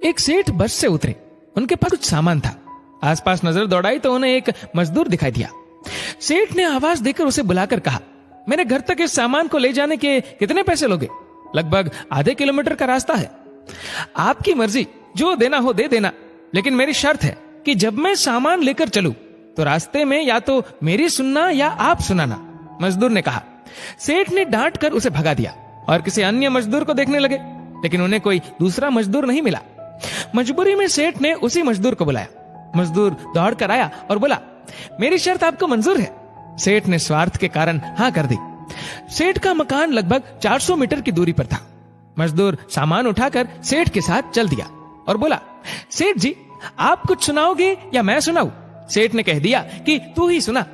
एक सेठ बस से उतरे। उनके पास कुछ सामान था। आसपास नजर दौड़ाई तो उन्हें एक मजदूर दिखाई दिया। सेठ ने आवाज देकर उसे बुलाकर कहा, मेरे घर तक इस सामान को ले जाने के कितने पैसे लोगे? लगभग आधे किलोमीटर का रास्ता है। आपकी मर्जी, जो देना हो दे देना, लेकिन मेरी शर्त है कि जब मैं सामान लेकर चलूं तो रास्ते में या तो मेरी सुनना या आप सुनाना। मजदूर ने कहा। सेठ ने डांट कर उसे भगा दिया और किसी अन्य मजदूर को देखने लगे, लेकिन उन्हें कोई दूसरा मजदूर नहीं मिला। मजबूरी में सेठ ने उसी मजदूर को बुलाया। मजदूर दौड़ कर आया और बोला, मेरी शर्त आपको मंजूर है? सेठ ने स्वार्थ के कारण हाँ कर दी। सेठ का मकान लगभग 400 मीटर की दूरी पर था। मजदूर सामान उठाकर सेठ के साथ चल दिया और बोला, सेठ जी आप कुछ सुनाओगे या मैं सुनाऊं? सेठ ने कह दिया कि तू ही सुना।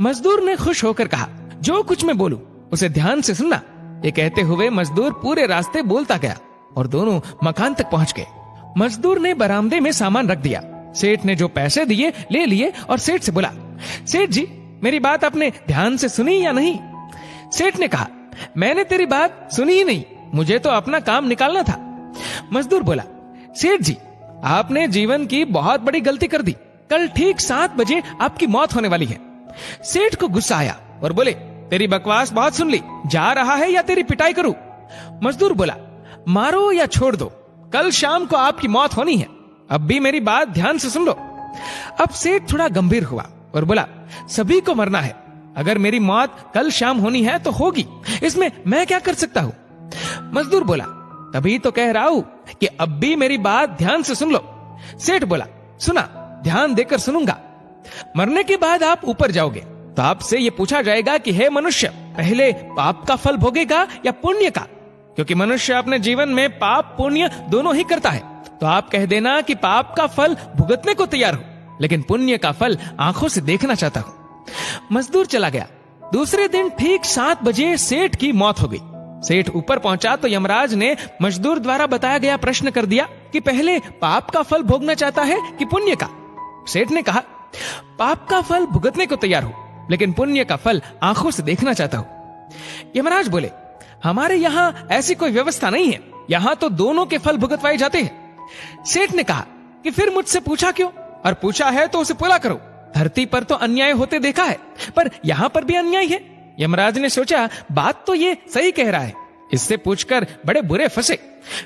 मजदूर ने खुश होकर कहा, जो कुछ मैं बोलूं उसे ध्यान से सुनना। ये कहते हुए मजदूर पूरे रास्ते बोलता गया और दोनों मकान तक पहुंच गए। मजदूर ने बरामदे में सामान रख दिया। सेठ ने जो पैसे दिए ले लिए और सेठ से बोला, सेठ जी मेरी बात आपने ध्यान से सुनी या नहीं? सेठ ने कहा, मैंने तेरी बात सुनी ही नहीं, मुझे तो अपना काम निकालना था। मजदूर बोला, सेठ जी आपने जीवन की बहुत बड़ी गलती कर दी। कल ठीक 7 बजे आपकी मौत होने वाली है। सेठ को गुस्सा आया और बोले, तेरी बकवास बहुत सुन ली, जा रहा है या तेरी पिटाई करूं? मजदूर बोला, मारो या छोड़ दो, कल शाम को आपकी मौत होनी है। अब भी मेरी बात ध्यान से सुन लो। अब सेठ थोड़ा गंभीर हुआ और बोला, सभी को मरना है। अगर मेरी मौत कल शाम होनी है तो होगी, इसमें मैं क्या कर सकता हूं? मजदूर बोला, तभी तो कह रहा हूं कि अब भी मेरी बात ध्यान से सुन लो। सेठ बोला, सुना, ध्यान देकर सुनूंगा। मरने के बाद आप ऊपर जाओगे तो आपसे ये पूछा जाएगा कि हे मनुष्य, पहले पाप का फल भोगेगा या पुण्य का? क्योंकि मनुष्य अपने जीवन में पाप पुण्य दोनों ही करता है। तो आप कह देना कि पाप का फल भुगतने को तैयार हूं, लेकिन पुण्य का फल आंखों से देखना चाहता हूं। मजदूर चला गया। दूसरे दिन ठीक 7 बजे सेठ की मौत हो गई। सेठ ऊपर पहुंचा तो यमराज ने मजदूर द्वारा बताया गया प्रश्न कर दिया कि पहले पाप का फल भोगना चाहता है कि पुण्य का? सेठ ने कहा, पाप का फल भुगतने को तैयार हूं, लेकिन पुण्य का फल आंखों से देखना चाहता हूं। यमराज बोले, हमारे यहाँ ऐसी कोई व्यवस्था नहीं है, यहाँ तो दोनों के फल भुगतवाए जाते हैं। सेठ ने कहा कि फिर मुझसे पूछा क्यों? और पूछा है तो उसे पूरा करो। धरती पर तो अन्याय होते देखा है, पर यहाँ पर भी अन्याय है। यमराज ने सोचा, बात तो ये सही कह रहा है, इससे पूछकर बड़े बुरे फंसे।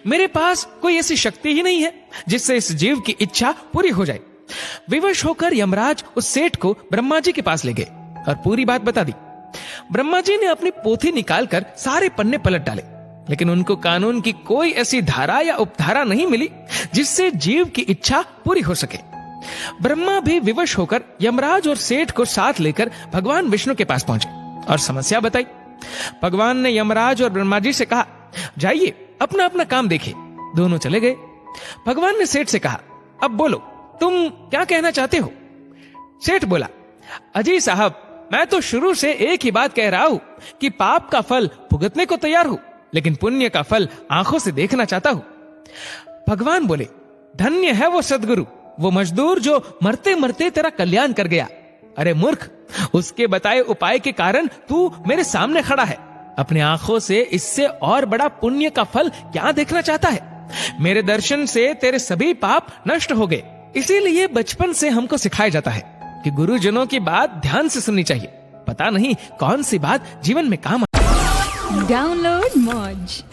मेरे पास कोई ऐसी शक्ति ही नहीं है जिससे इस जीव की इच्छा पूरी हो जाए। विवश होकर यमराज उस सेठ को ब्रह्मा जी के पास ले गए और पूरी बात बता दी। ब्रह्मा जी ने अपनी पोथी निकालकर सारे पन्ने पलट डाले, लेकिन उनको कानून की कोई ऐसी धारा या उपधारा नहीं मिली जिससे जीव की इच्छा पूरी हो सके। ब्रह्मा भी विवश होकर यमराज और सेठ को साथ लेकर भगवान विष्णु के पास पहुंचे और समस्या बताई। भगवान ने यमराज और ब्रह्मा जी से कहा, जाइए अपना अपना काम देखिए। दोनों चले गए। भगवान ने सेठ से कहा, अब बोलो, तुम क्या कहना चाहते हो? सेठ बोला, अजी साहब, मैं तो शुरू से एक ही बात कह रहा हूं कि पाप का फल भुगतने को तैयार हूं, लेकिन पुण्य का फल आंखों से देखना चाहता हूं। भगवान बोले, धन्य है वो सदगुरु, वो मजदूर जो मरते मरते तेरा कल्याण कर गया। अरे मूर्ख, उसके बताए उपाय के कारण तू मेरे सामने खड़ा है। अपने आंखों से इससे और बड़ा पुण्य का फल क्या देखना चाहता है? मेरे दर्शन से तेरे सभी पाप नष्ट हो गए। इसीलिए बचपन से हमको सिखाया जाता है कि गुरुजनों की बात ध्यान से सुननी चाहिए। पता नहीं कौन सी बात जीवन में काम आए। डाउनलोड मौज।